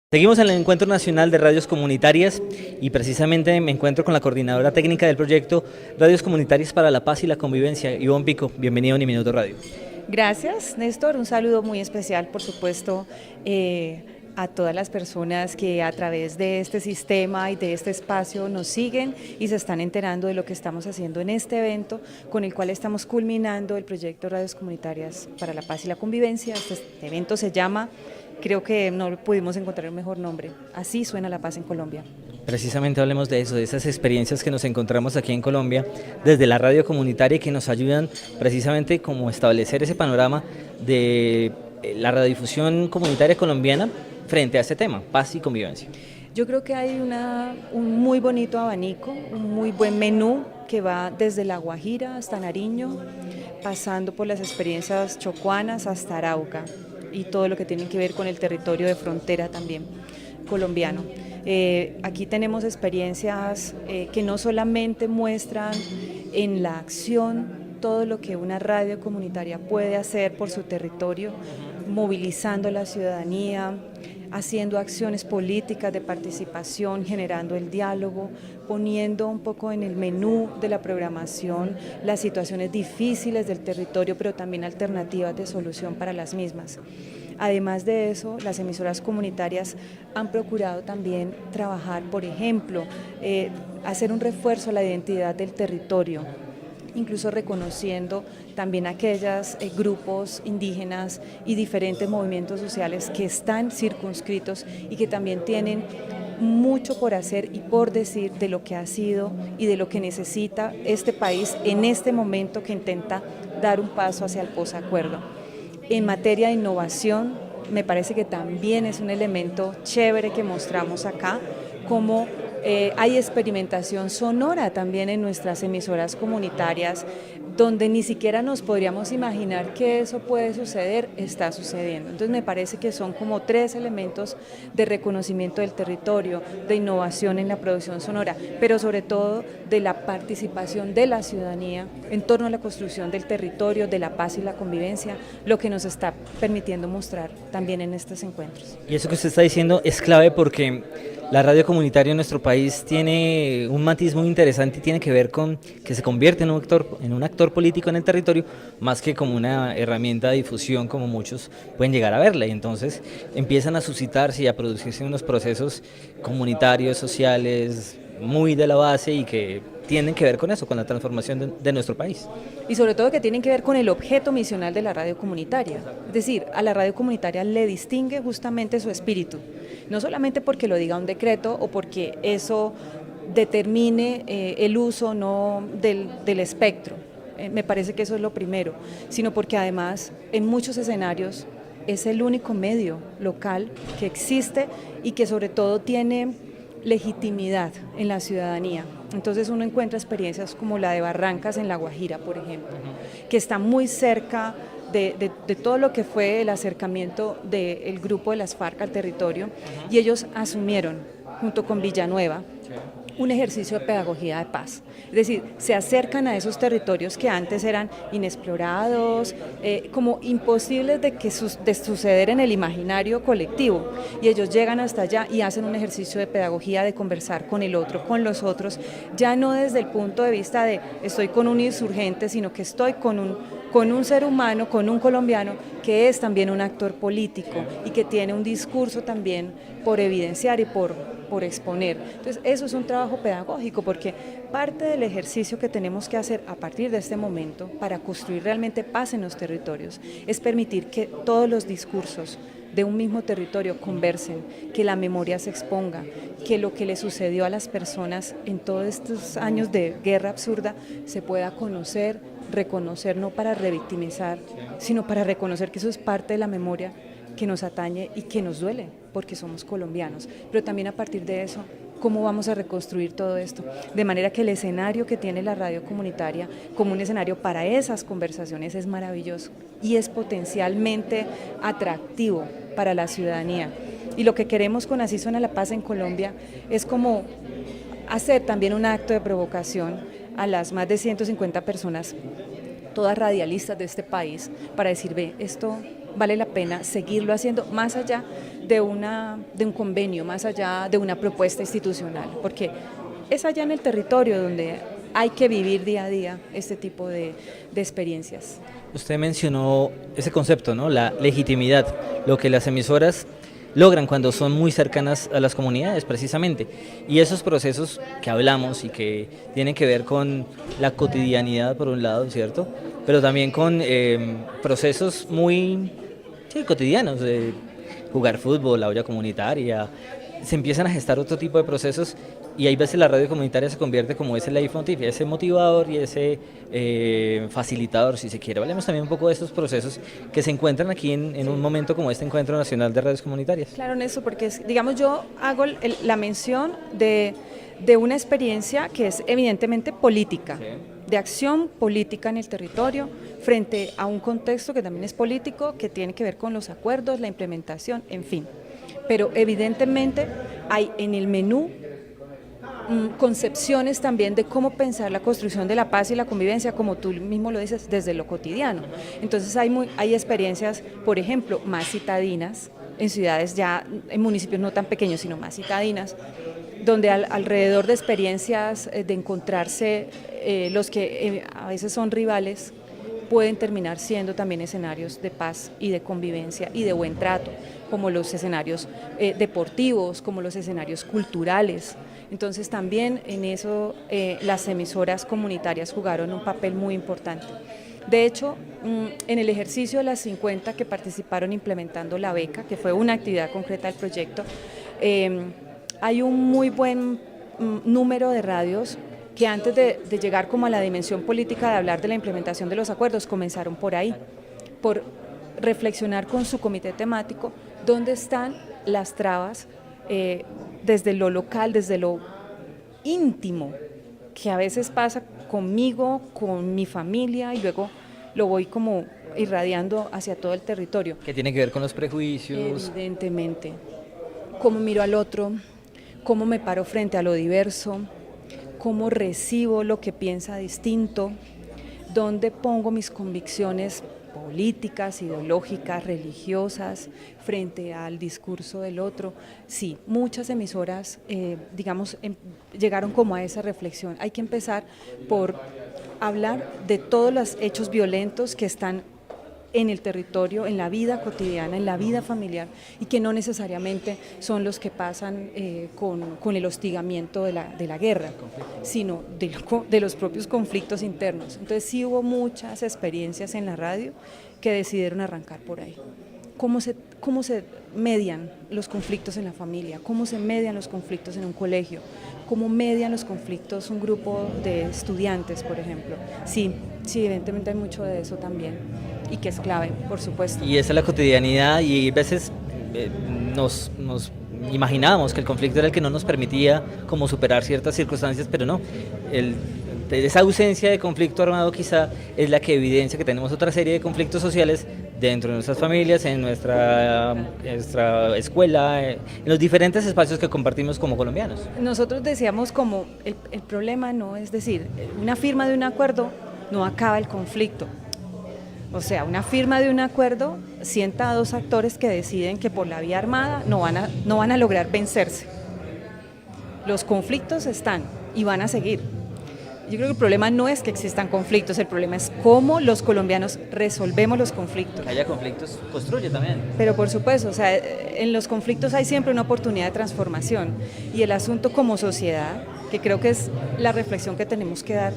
Seguimos en el Encuentro Nacional de Radios Comunitarias y precisamente me encuentro con la coordinadora técnica del proyecto Radios Comunitarias para la Paz y la Convivencia, Ivonne Pico. Bienvenido a Uniminuto Radio. Gracias, Néstor. Un saludo muy especial, por supuesto, a todas las personas que a través de este sistema y de este espacio nos siguen y se están enterando de lo que estamos haciendo en este evento, con el cual estamos culminando el proyecto Radios Comunitarias para la Paz y la Convivencia. Este evento se llama, creo que no pudimos encontrar un mejor nombre, Así suena la paz en Colombia. Precisamente hablemos de eso, de esas experiencias que nos encontramos aquí en Colombia desde la radio comunitaria y que nos ayudan precisamente como a establecer ese panorama de la radiodifusión comunitaria colombiana frente a este tema, paz y convivencia. Yo creo que hay un muy bonito abanico, un muy buen menú que va desde La Guajira hasta Nariño, pasando por las experiencias chocuanas hasta Arauca y todo lo que tiene que ver con el territorio de frontera también colombiano. Aquí tenemos experiencias que no solamente muestran en la acción todo lo que una radio comunitaria puede hacer por su territorio, movilizando a la ciudadanía, haciendo acciones políticas de participación, generando el diálogo, poniendo un poco en el menú de la programación las situaciones difíciles del territorio, pero también alternativas de solución para las mismas. Además de eso, las emisoras comunitarias han procurado también trabajar, por ejemplo, hacer un refuerzo a la identidad del territorio, incluso reconociendo también aquellos grupos indígenas y diferentes movimientos sociales que están circunscritos y que también tienen mucho por hacer y por decir de lo que ha sido y de lo que necesita este país en este momento que intenta dar un paso hacia el posacuerdo. En materia de innovación, me parece que también es un elemento chévere que mostramos acá, como hay experimentación sonora también en nuestras emisoras comunitarias, donde ni siquiera nos podríamos imaginar que eso puede suceder, está sucediendo. Entonces me parece que son como tres elementos de reconocimiento del territorio, de innovación en la producción sonora, pero sobre todo de la participación de la ciudadanía en torno a la construcción del territorio, de la paz y la convivencia, lo que nos está permitiendo mostrar también en estos encuentros. Y eso que usted está diciendo es clave porque la radio comunitaria en nuestro país tiene un matiz muy interesante y tiene que ver con que se convierte en un actor político en el territorio, más que como una herramienta de difusión como muchos pueden llegar a verla. Y entonces empiezan a suscitarse y a producirse unos procesos comunitarios, sociales, muy de la base y que tienen que ver con eso, con la transformación de nuestro país. Y sobre todo que tienen que ver con el objeto misional de la radio comunitaria. Es decir, a la radio comunitaria le distingue justamente su espíritu, no solamente porque lo diga un decreto o porque eso determine el uso no del espectro, me parece que eso es lo primero, sino porque además en muchos escenarios es el único medio local que existe y que sobre todo tiene legitimidad en la ciudadanía. Entonces uno encuentra experiencias como la de Barrancas en La Guajira, por ejemplo, que está muy cerca de todo lo que fue el acercamiento del grupo de las FARC al territorio, y ellos asumieron, junto con Villanueva, un ejercicio de pedagogía de paz. Es decir, se acercan a esos territorios que antes eran inexplorados, como imposibles de suceder en el imaginario colectivo, y ellos llegan hasta allá y hacen un ejercicio de pedagogía, de conversar con el otro, con los otros, ya no desde el punto de vista de estoy con un insurgente, sino que estoy con un ser humano, con un colombiano que es también un actor político y que tiene un discurso también por evidenciar y por exponer. Entonces eso es un trabajo pedagógico, porque parte del ejercicio que tenemos que hacer a partir de este momento para construir realmente paz en los territorios es permitir que todos los discursos de un mismo territorio conversen, que la memoria se exponga, que lo que le sucedió a las personas en todos estos años de guerra absurda se pueda conocer, reconocer, no para revictimizar, sino para reconocer que eso es parte de la memoria que nos atañe y que nos duele, porque somos colombianos, pero también a partir de eso, ¿cómo vamos a reconstruir todo esto? De manera que el escenario que tiene la radio comunitaria como un escenario para esas conversaciones es maravilloso y es potencialmente atractivo para la ciudadanía. Y lo que queremos con Así suena la paz en Colombia es como hacer también un acto de provocación a las más de 150 personas, todas radialistas de este país, para decir, ve, esto vale la pena seguirlo haciendo más allá de un convenio, más allá de una propuesta institucional, porque es allá en el territorio donde hay que vivir día a día este tipo de experiencias. Usted mencionó ese concepto, ¿no? La legitimidad, lo que las emisoras logran cuando son muy cercanas a las comunidades precisamente, y esos procesos que hablamos y que tienen que ver con la cotidianidad por un lado, ¿cierto? Pero también con procesos muy cotidianos, de jugar fútbol, la olla comunitaria, se empiezan a gestar otro tipo de procesos y hay veces la radio comunitaria se convierte como ese leitmotiv, ese motivador y ese facilitador, si se quiere. Hablemos también un poco de estos procesos que se encuentran aquí en un momento como este Encuentro Nacional de Radios Comunitarias. Claro, Néstor, porque digamos yo hago la mención de una experiencia que es evidentemente política, de acción política en el territorio, frente a un contexto que también es político, que tiene que ver con los acuerdos, la implementación, en fin. Pero evidentemente hay en el menú concepciones también de cómo pensar la construcción de la paz y la convivencia, como tú mismo lo dices, desde lo cotidiano. Entonces hay experiencias, por ejemplo, más citadinas, en ciudades ya, en municipios no tan pequeños, sino más citadinas, donde alrededor de experiencias de encontrarse los que a veces son rivales, pueden terminar siendo también escenarios de paz y de convivencia y de buen trato, como los escenarios deportivos, como los escenarios culturales. Entonces también en eso las emisoras comunitarias jugaron un papel muy importante. De hecho, en el ejercicio de las 50 que participaron implementando la beca, que fue una actividad concreta del proyecto, hay un muy buen número de radios que antes de llegar como a la dimensión política de hablar de la implementación de los acuerdos, comenzaron por ahí, por reflexionar con su comité temático dónde están las trabas desde lo local, desde lo íntimo, que a veces pasa conmigo, con mi familia, y luego lo voy como irradiando hacia todo el territorio. ¿Qué tiene que ver con los prejuicios? Evidentemente, cómo miro al otro, cómo me paro frente a lo diverso, cómo recibo lo que piensa distinto, dónde pongo mis convicciones políticas, ideológicas, religiosas, frente al discurso del otro. Sí, muchas emisoras, llegaron como a esa reflexión. Hay que empezar por hablar de todos los hechos violentos que están en el territorio, en la vida cotidiana, en la vida familiar, y que no necesariamente son los que pasan con el hostigamiento de la guerra, sino de los propios conflictos internos. Entonces sí hubo muchas experiencias en la radio que decidieron arrancar por ahí. ¿Cómo se median los conflictos en la familia? ¿Cómo se median los conflictos en un colegio? ¿Cómo median los conflictos un grupo de estudiantes, por ejemplo? Sí, evidentemente hay mucho de eso también, y que es clave, por supuesto. Y esa es la cotidianidad, y a veces nos imaginábamos que el conflicto era el que no nos permitía como superar ciertas circunstancias, pero no. Esa ausencia de conflicto armado quizá es la que evidencia que tenemos otra serie de conflictos sociales dentro de nuestras familias, en nuestra escuela, en los diferentes espacios que compartimos como colombianos. Nosotros decíamos como el problema no es decir, una firma de un acuerdo no acaba el conflicto. O sea, una firma de un acuerdo sienta a dos actores que deciden que por la vía armada no van a lograr vencerse. Los conflictos están y van a seguir. Yo creo que el problema no es que existan conflictos, el problema es cómo los colombianos resolvemos los conflictos. Que haya conflictos construye también. Pero por supuesto, o sea, en los conflictos hay siempre una oportunidad de transformación, y el asunto como sociedad, que creo que es la reflexión que tenemos que dar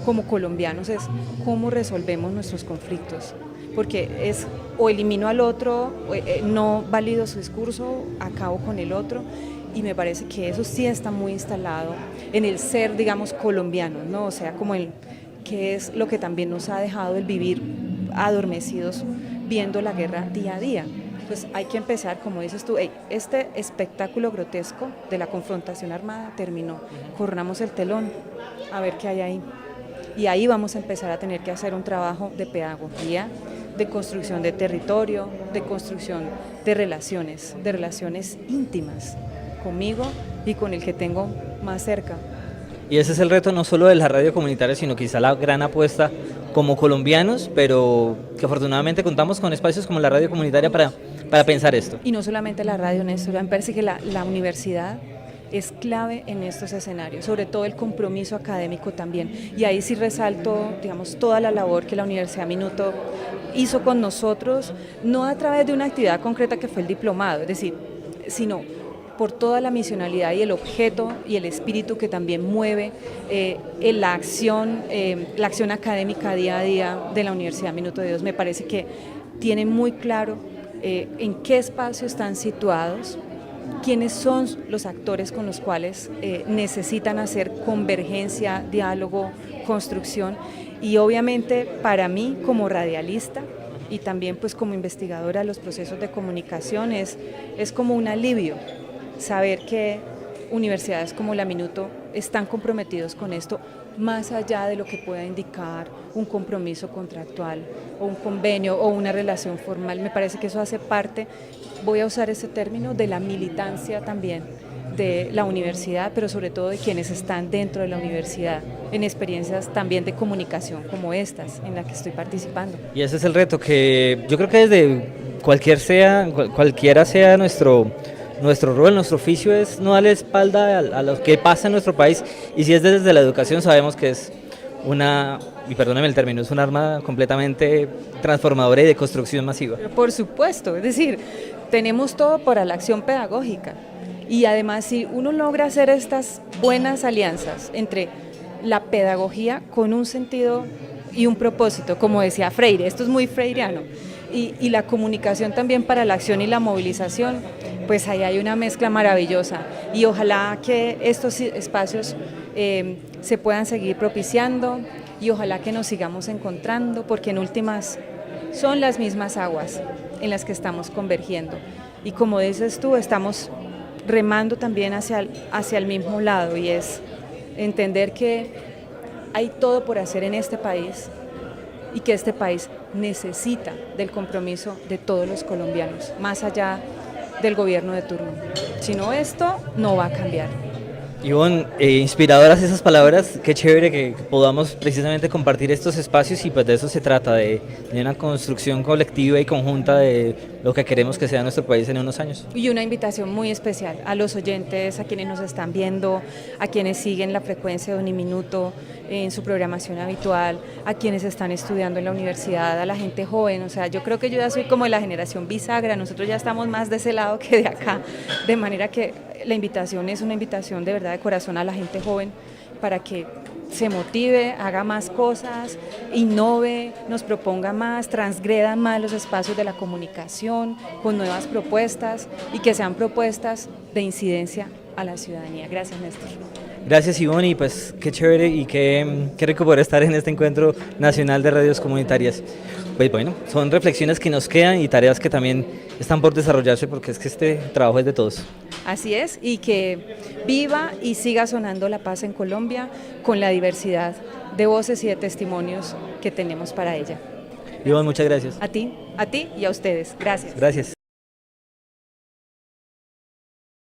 como colombianos, es cómo resolvemos nuestros conflictos, porque es o elimino al otro, no valido su discurso, acabo con el otro. Y me parece que eso sí está muy instalado en el ser, digamos, colombiano, ¿no? O sea, como que es lo que también nos ha dejado el vivir adormecidos viendo la guerra día a día. Pues hay que empezar, como dices tú, este espectáculo grotesco de la confrontación armada terminó, corramos el telón, a ver qué hay ahí. Y ahí vamos a empezar a tener que hacer un trabajo de pedagogía, de construcción de territorio, de construcción de relaciones íntimas, conmigo y con el que tengo más cerca. Y ese es el reto no solo de la radio comunitaria, sino quizá la gran apuesta como colombianos, pero que afortunadamente contamos con espacios como la radio comunitaria para pensar esto. Y no solamente la radio, Néstor, me parece que la universidad es clave en estos escenarios, sobre todo el compromiso académico también. Y ahí sí resalto, digamos, toda la labor que la Universidad Minuto hizo con nosotros, no a través de una actividad concreta que fue el diplomado, es decir, sino por toda la misionalidad y el objeto y el espíritu que también mueve la acción académica día a día de la Universidad Minuto de Dios. Me parece que tienen muy claro en qué espacio están situados, quiénes son los actores con los cuales necesitan hacer convergencia, diálogo, construcción, y obviamente para mí como radialista y también pues como investigadora de los procesos de comunicación es como un alivio saber que universidades como la Minuto están comprometidos con esto, más allá de lo que pueda indicar un compromiso contractual o un convenio o una relación formal. Me parece que eso hace parte, voy a usar ese término, de la militancia también de la universidad, pero sobre todo de quienes están dentro de la universidad, en experiencias también de comunicación como estas, en las que estoy participando. Y ese es el reto, que yo creo que desde cualquiera sea nuestro rol, nuestro oficio, es no darle espalda a lo que pasa en nuestro país, y si es desde la educación, sabemos que es y perdóneme el término, es un arma completamente transformadora y de construcción masiva. Por supuesto, es decir, tenemos todo para la acción pedagógica, y además si uno logra hacer estas buenas alianzas entre la pedagogía con un sentido y un propósito, como decía Freire, esto es muy freireano, y la comunicación también para la acción y la movilización, pues ahí hay una mezcla maravillosa, y ojalá que estos espacios se puedan seguir propiciando, y ojalá que nos sigamos encontrando, porque en últimas son las mismas aguas en las que estamos convergiendo, y como dices tú, estamos remando también hacia el mismo lado, y es entender que hay todo por hacer en este país, y que este país necesita del compromiso de todos los colombianos, más allá del gobierno de turno. Si no, esto no va a cambiar. Ivonne, inspiradoras esas palabras, qué chévere que podamos precisamente compartir estos espacios, y pues de eso se trata, de una construcción colectiva y conjunta de lo que queremos que sea nuestro país en unos años. Y una invitación muy especial a los oyentes, a quienes nos están viendo, a quienes siguen la frecuencia de Uniminuto en su programación habitual, a quienes están estudiando en la universidad, a la gente joven. O sea, yo creo que yo ya soy como de la generación bisagra, nosotros ya estamos más de ese lado que de acá, de manera que la invitación es una invitación de verdad de corazón a la gente joven para que se motive, haga más cosas, innove, nos proponga más, transgreda más los espacios de la comunicación con nuevas propuestas, y que sean propuestas de incidencia a la ciudadanía. Gracias, Néstor. Gracias, Ivonne, y pues qué chévere y qué rico poder estar en este encuentro nacional de radios comunitarias. Pues bueno, son reflexiones que nos quedan y tareas que también están por desarrollarse, porque es que este trabajo es de todos. Así es, y que viva y siga sonando la paz en Colombia con la diversidad de voces y de testimonios que tenemos para ella. Ivonne, muchas gracias. A ti y a ustedes. Gracias. Gracias.